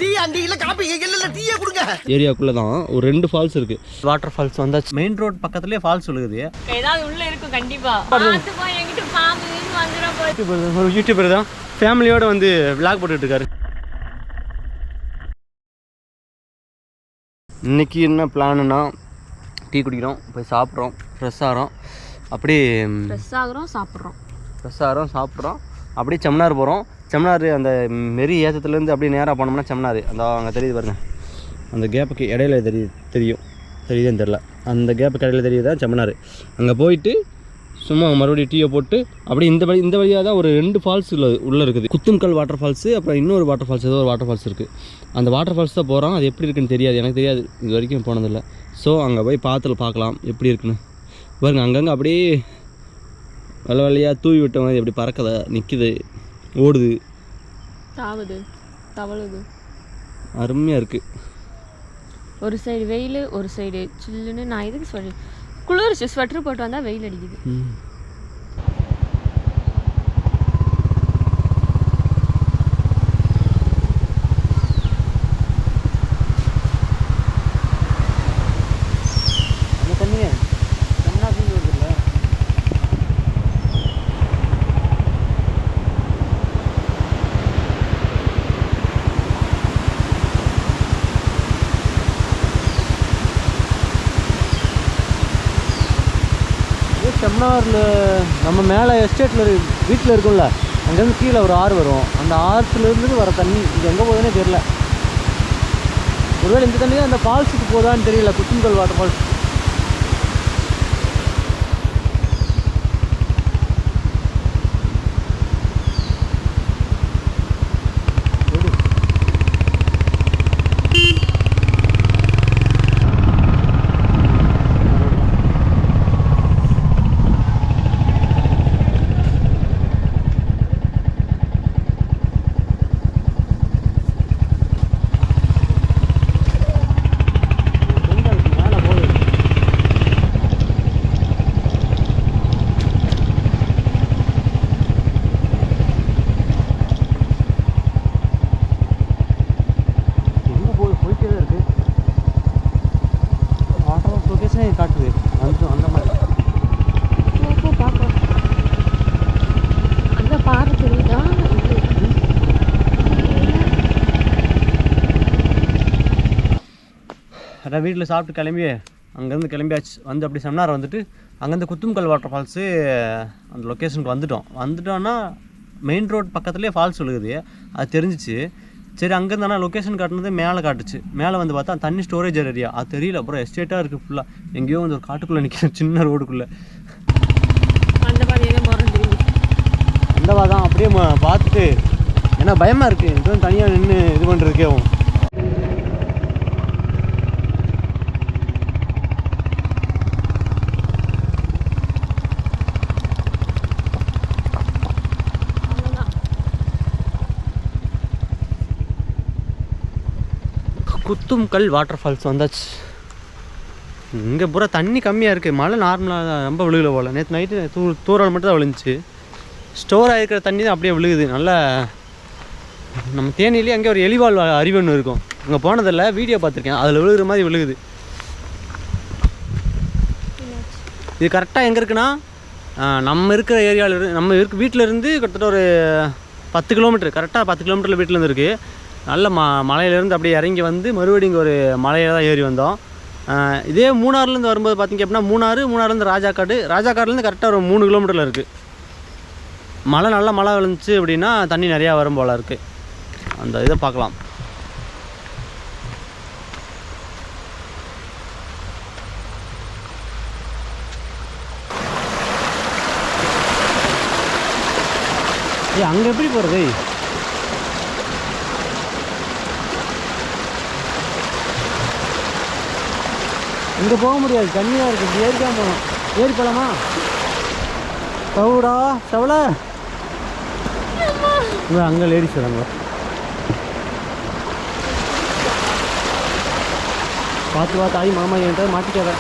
Tea அண்டியில copy இல்ல டீயே கொடுங்க. ஏரியாக்குள்ள தான் ஒரு 2 ஃபால்ஸ் இருக்கு. வாட்டர் ஃபால்ஸ் வந்தாச்சு. மெயின் ரோட் பக்கத்துலயே ஃபால்ஸ் விழுகுது. ஏதாவது உள்ள இருக்கும் கண்டிப்பா. பாத்து போய் எங்கிட்ட பாம்புன்னு வந்துற போய். ஒரு யூடியூபர் தான் ஃபேமிலியோட வந்து vlog போட்டுட்டு இருக்காரு. இன்னைக்கு என்ன பிளான்னா டீ குடிக்கிறோம், போய் சாப்பிட்றோம், ஃப்ரெஷ் ஆகிறோம், அப்படியே ஃப்ரெஷ் ஆகுறோம் சாப்பிட்றோம், அப்படியே செம்மனார் போகிறோம். செம்மனார் அந்த மெரி ஏற்றத்துலேருந்து அப்படியே நேராக போனோம்னா செம்மனார் அந்த அங்கே தெரியுது பாருங்க. அந்த கேப்புக்கு இடையில தெரியுதுன்னு தெரில. அந்த கேப்புக்கு இடையில தெரியுதா செம்மனார். அங்கே போயிட்டு சும்மா மறுபடியும் டீயை போட்டு அப்படியே இந்த வழியாக தான் ஒரு 2 ஃபால்ஸ் உள்ளே இருக்குது. குத்தும்கல் வாட்டர் ஃபால்ஸு, அப்புறம் இன்னொரு வாட்டர் ஃபால்ஸ், ஏதோ ஒரு வாட்டர் ஃபால்ஸ் இருக்குது. அந்த வாட்டர் ஃபால்ஸ் தான் போகிறோம். அது எப்படி இருக்குன்னு தெரியாது, எனக்கு தெரியாது, இது வரைக்கும் போனதில்லை. ஸோ அங்கே போய் பார்க்கலாம் எப்படி இருக்குன்னு. பாருங்க அங்கங்கே அப்படியே வெள்ளை வெள்ளையாக தூவி விட்ட மாதிரி எப்படி பறக்குது, நிற்கிது, ஓடுது, தாவுது, தவழுது, அருமையாக இருக்குது. ஒரு சைடு வெயில், ஒரு சைடு சில்லுன்னு. நான் இதுக்கு சொல்லி குளிர்ச்சி ஸ்வெட்டர் போட்டு வந்தால் வெயில் அடிக்குது. செம்மனாரில் நம்ம மேலே எஸ்டேட்டில் வீட்டில் இருக்கும்ல, அங்கேருந்து கீழே ஒரு ஆறு வரும். அந்த ஆற்றுலேருந்து வர தண்ணி இது எங்கே போகுதுன்னே தெரியல. ஒருவேளை இந்த தண்ணி தான் அந்த ஃபால்ஸுக்கு போதான்னு தெரியல, குத்தும்கல் வாட்டர் ஃபால்ஸ். காட்டுது அந்த மாதிரி பார்க்கலாம். அந்த பாறை தெரியுதா? அதான் வீட்டில் சாப்பிட்டு கிளம்பி அங்கேருந்து கிளம்பியாச்சு. வந்து அப்படி செம்மனார் வந்துட்டு அங்கேருந்து குத்தும்கல் வாட்டர் ஃபால்ஸு அந்த லொக்கேஷனுக்கு வந்துட்டோன்னா மெயின் ரோட் பக்கத்துலேயே ஃபால்ஸ் விழுகுது. அது தெரிஞ்சிச்சு. சரி அங்கேருந்து ஆனால் லொக்கேஷன் காட்டினது மேலே காட்டுச்சு. மேலே வந்து பார்த்தா தண்ணி ஸ்டோரேஜ் ஏரியா அது தெரியல. அப்புறம் எஸ்டேட்டாக இருக்குது ஃபுல்லாக. எங்கேயோ வந்து ஒரு காட்டுக்குள்ளே நிற்கிறேன், சின்ன ரோடுக்குள்ளே. அந்த தான் அப்படியே பார்த்துட்டு ஏன்னா பயமாக இருக்குது எனக்கு வந்து தனியாக நின்று இது பண்ணுறதுக்கே ஆகும். குத்தும்கல் வாட்டர் ஃபால்ஸ் வந்தாச்சு. இங்கே பூரா தண்ணி கம்மியாக இருக்குது. மழை நார்மலாக ரொம்ப விழுகல போல். நேற்று நைட்டு தூரல் மட்டும் தான் விழுந்துச்சு. ஸ்டோர் ஆகிருக்கிற தண்ணி தான் அப்படியே விழுகுது. நல்லா நம்ம தேனிலேயே அங்கே ஒரு எலிவாழ் அருவின்னு இருக்கும். அங்கே போனதில்லை, வீடியோ பார்த்துருக்கேன். அதில் விழுகிற மாதிரி விழுகுது. இது கரெக்டாக எங்கே இருக்குன்னா நம்ம இருக்கிற ஏரியாவில் நம்ம வீட்டிலேருந்து கிட்டத்தட்ட ஒரு 10 கிலோமீட்டர், கரெக்டாக 10 கிலோமீட்டரில் வீட்டிலேருந்து இருக்குது. நல்ல மலையிலேருந்து அப்படியே இறங்கி வந்து மறுபடியும் இங்கே ஒரு மலையில் தான் ஏறி வந்தோம். இதே மூணாறுலேருந்து வரும்போது பார்த்திங்க அப்படின்னா மூணாறுலேருந்து ராஜாக்காடுலேருந்து கரெக்டாக ஒரு 3 கிலோமீட்டரில் இருக்குது. நல்லா மழை விழுந்துச்சு அப்படின்னா தண்ணி நிறையா வரும் போல் இருக்குது. அந்த இதை பார்க்கலாம். அங்கே எப்படி போகிறது? இங்கே போக முடியாது, தண்ணியாக இருக்குது. ஏறிக்காம போகணும். ஏறி போகலாமா? சவுடா சவலை அங்கே லேடிஸ் வராங்க. பார்த்து ஆகி மாமா என்கிட்ட மாட்டிக்காத.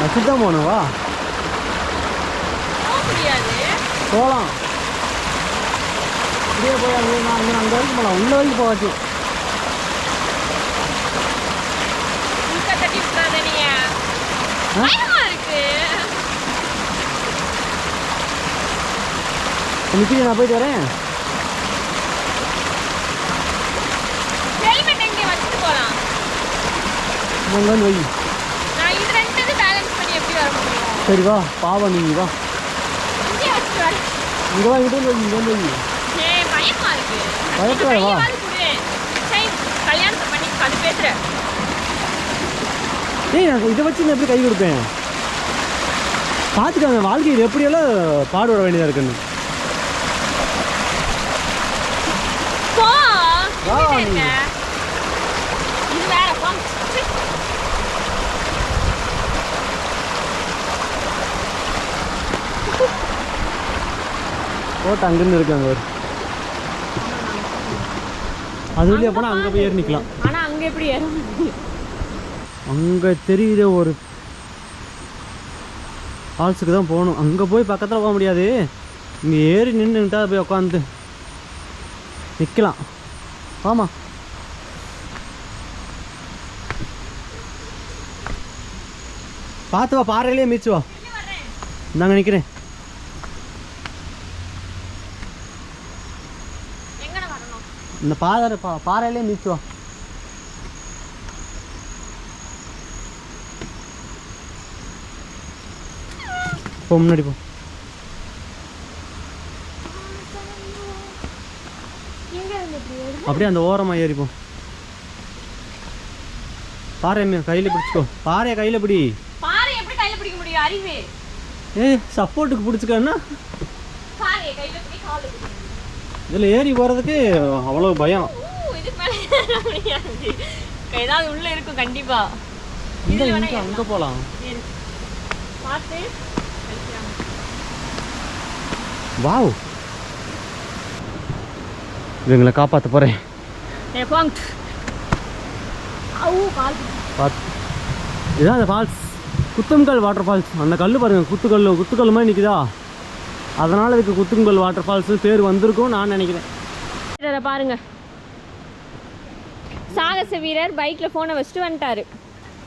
வச்சுதான் போகணும். வா போகலாம். அப்படியே போய் அங்கே அங்கே வரைக்கும் போகலாம், உள்ள வரைக்கும் போகாச்சு. தட்டி விட்டுறாத நீ. பயமா இருக்கு. நிற்கிறேன், நான் போயிட்டு வரேன். ஹெல்மெட் எங்கே வச்சுட்டு போகலாம்? இங்கே வந்து வை. நான் இது ரெண்டு பேலன்ஸ் பண்ணி எப்படி வர முடியும்? சரி வா, பாவம் நீ வா. இங்கே வச்சுட்டு வர. இங்கே வா, இங்கிட்ட வந்து இங்கே வந்து வை. பயமா இருக்கு. பயப்படாத வா. சரி, கல்யாணத்தை பண்ணி அது பேசுகிறேன். ஏய், நான் இதை வச்சு நான் எப்படி கை கொடுப்பேன்? பார்த்துக்காங்க வாழ்க்கையில் எப்படியெல்லாம் பாடுபட வேண்டியதாக இருக்குன்னு. போ. வா நீ. இது வேற போ. போட்டு அங்கேருந்து இருக்காங்க ஒரு அது வழியாக போனால் அங்கே போய் ஏறி நிற்கலாம். ஆனால் அங்கே எப்படி ஏற முடியும்? அங்கே தெரியுற ஒரு ஃபால்ஸுக்கு தான் போகணும். அங்கே போய் பக்கத்தில் போக முடியாது. இங்கே ஏறி நின்றுட்டா போய் உட்காந்து நிற்கலாம். ஆமாம், பார்த்து வா, பாறையிலே மீச்சு வா. நாங்கள் நிற்கிறேன். இந்த பாறையிலே மீச்சு வா. போ, முன்னாடி போ. அப்படியே அந்த ஓரமாக ஏறிப்போம். பாறை கையில் பிடிச்சிக்கோ. பாறையை கையில் பிடி. பாறை எப்படி கையில் பிடிக்க முடியும்? அறிவே. சப்போர்ட்டுக்கு பிடிச்சிக்கன்னா பாறையை கையில் பிடி, காலை பிடி. இதில் ஏறி போகிறதுக்கு அவ்வளோ பயம். இதுக்கு மேலே ஏற முடியாது. ஏதாவது உள்ளே இருக்கும் கண்டிப்பா. இங்கே அங்கே போகலாம். பார்த்து வாவ், இவங்களை காப்பாற்ற போகிறேன். பார்த்து இதுதான் அந்த ஃபால்ஸ், குத்தம்கல் வாட்டர் ஃபால்ஸ். அந்த கல் பாருங்கள், குத்துக்கல் மாதிரி நிற்குதா, அதனால் இதுக்கு குத்துங்கல் வாட்டர் ஃபால்ஸு பேர் வந்திருக்கும் நான் நினைக்கிறேன். பாருங்க, சாகச வீரர் பைக்கில் ஃபோனை வச்சுட்டு வந்துட்டாரு,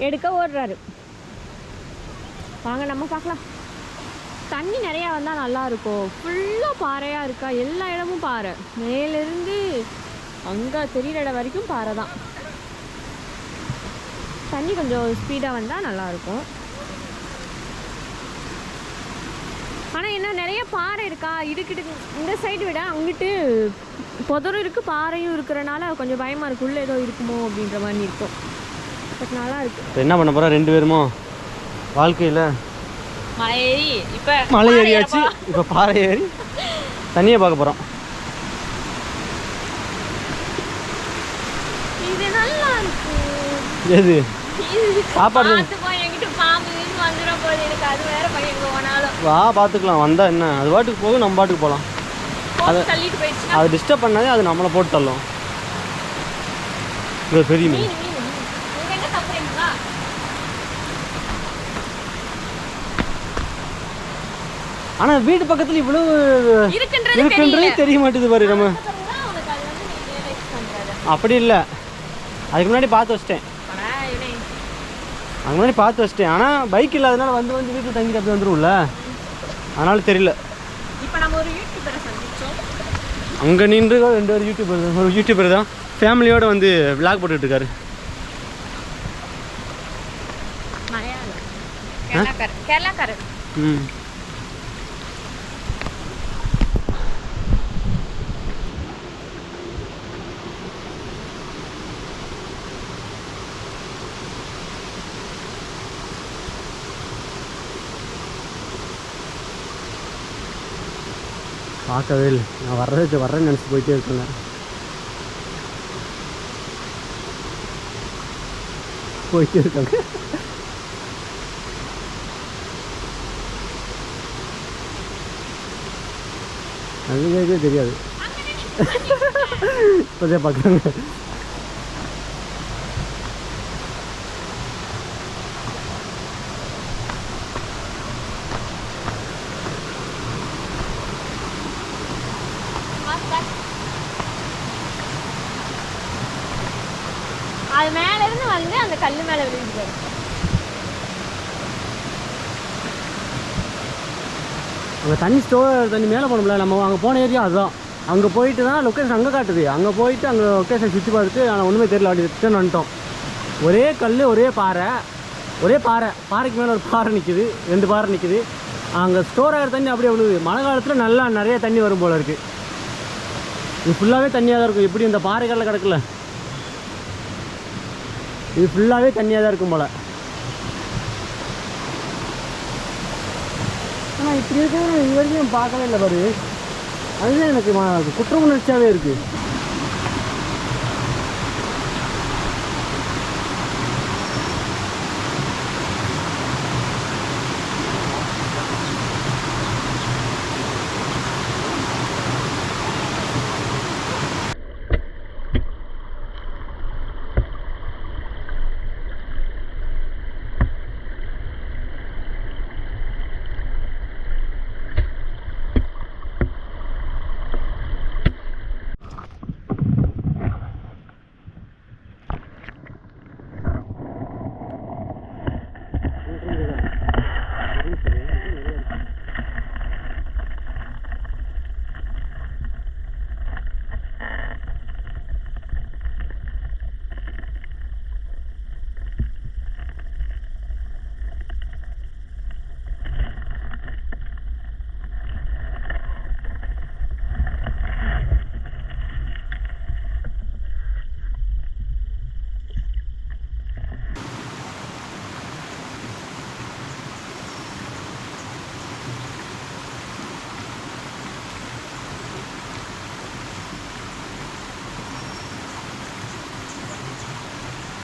எடுக்க ஓடுறாரு. வாங்க நம்ம பார்க்கலாம். தண்ணி நிறையா வந்தால் நல்லாயிருக்கும். ஃபுல்லாக பாறையாக இருக்கா, எல்லா இடமும் பாறை, மேலேருந்து அங்கே தெரிகிற இடம் வரைக்கும் பாறை தான். தண்ணி கொஞ்சம் ஸ்பீடாக வந்தால் நல்லாயிருக்கும். ஆனால் என்ன நிறைய பாறை இருக்கா, இடுக்கிட்டு இந்த சைடு விட அங்கிட்டு புதரும் இருக்குது பாறையும் இருக்கிறனால கொஞ்சம் பயமாக இருக்குது, உள்ளே ஏதோ இருக்குமோ அப்படின்ற மாதிரி இருக்கும். பட் நல்லா இருக்குது. இப்போ என்ன பண்ண போகிறோம் ரெண்டு பேருமோ வாழ்க்கையில்? மலை ஏறி இப்போ மலை ஏறியாச்சு, இப்போ பாறை ஏறி தண்ணியை பார்க்க போகிறோம். இது நல்லா இருக்கு. எது சாப்பாடு? என்கிட்ட பாம்பு வந்துடும் போது எனக்கு அது வேற பையன் போனாலும் வா பார்த்துக்கலாம். வந்தால் என்ன, அது பாட்டுக்கு போகும், நம்ம பாட்டுக்கு போகலாம். அதை தள்ளிட்டு போயிடுச்சு. அதை டிஸ்டர்ப் பண்ணாதே, அது நம்மளை போட்டு தள்ளும். இது பெரிய மீன். என்ன தப்புறீங்களா? ஆனால் வீட்டு பக்கத்தில் இவ்வளவு இருக்குன்றது தெரிய மாட்டேது பாரு. நம்ம அப்படி இல்லை, அதுக்கு முன்னாடி பார்த்து வச்சிட்டேன். அதுக்கு முன்னாடி பார்த்து வச்சிட்டேன். ஆனால் பைக் இல்லாதனால வந்து வீட்டில் தங்கிட்டு அப்படி வந்துடும்ல, அதனால தெரியல. இப்போ நம்ம ஒரு யூடியூபரை சந்திச்சோம். அங்கே நின்று ஒரு யூடியூபர் தான் ஃபேமிலியோடு வந்து விளாக் போட்டுட்டு இருக்காரு. கேரளாக்காரர். ம், பார்க்கவே இல்லை. நான் வர்றேன்னு நினச்சி போயிட்டே இருக்கேங்க. போயிட்டே இருக்காங்க. அதுவே தெரியாது, இப்போதே பார்க்குறாங்க. அது மேலேருந்து வந்து அந்த கல் மேலே விழுந்து. அங்கே தண்ணி தண்ணி மேலே போகணும்ல, நம்ம அங்கே போன ஏரியா அதுதான். அங்கே போயிட்டு தான் லொக்கேஷன் அங்கே காட்டுது. அங்கே போயிட்டு அங்கே லொக்கேஷன் சுற்றி பார்த்துட்டு ஆனால் ஒன்றுமே தெரியல, அப்படி ரிட்டர்ன் வந்துட்டோம். ஒரே கல் ஒரே பாறை, பாறைக்கு மேலே ஒரு பாறை நிற்குது, 2 பாறை நிற்குது. அங்கே ஸ்டோர் ஆகிற தண்ணி அப்படியே விழுது. மழை காலத்தில் நல்லா நிறைய தண்ணி வரும் போல் இருக்குது. இது ஃபுல்லாகவே தண்ணியாக தான் இருக்கும். இப்படி இந்த பாறைகளில் கிடக்கல, இது ஃபுல்லாகவே தண்ணியாக தான் இருக்கும் போல். ஆனால் இப்படி இருக்கிறது இது வரைக்கும் பார்க்கவே இல்லை பாரு. அதுதான் எனக்கு குற்ற உணர்ச்சியாகவே இருக்குது.